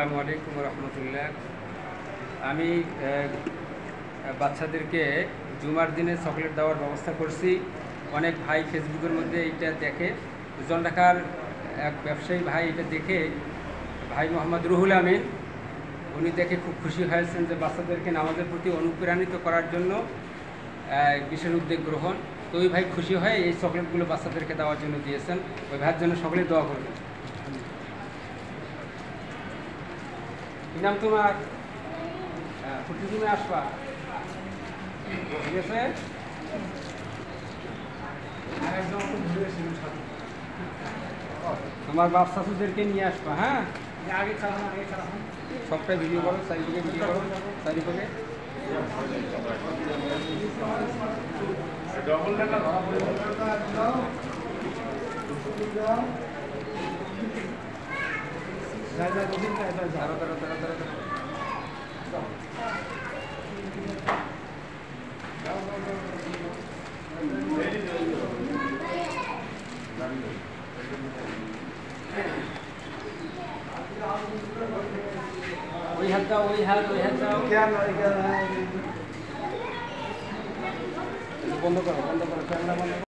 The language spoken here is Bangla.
আসসালামু আলাইকুম রহমতুল্লাহ। আমি বাচ্চাদেরকে জুমার দিনে চকলেট দেওয়ার ব্যবস্থা করছি। অনেক ভাই ফেসবুকের মধ্যে এইটা দেখে, উজ্জ্বল ঢাকার এক ব্যবসায়ী ভাই এটা দেখে, ভাই মোহাম্মদ রুহুল আমিন, উনি দেখে খুব খুশি হয়েছেন যে বাচ্চাদেরকে নামাজের প্রতি অনুপ্রাণিত করার জন্য বিশেষ উদ্যোগ গ্রহণ। তো ওই ভাই খুশি হয়ে এই চকলেটগুলো বাচ্চাদেরকে দেওয়ার জন্য দিয়েছেন। ওই ভাইয়ের জন্য সকলে দোয়া করবেন। কি নাম তোমার? তুমি আসবা, ঠিক আছে? তোমার বাপ শাশুদেরকে নিয়ে আসবা। হ্যাঁ, সবটাই ভিডিও করো, চারিদিকে ভিডিও করো, চারিদিকে। ওই হাত দাও, ওই হাত দাও। বন্ধ করো, ক্যামেরা বন্ধ করো।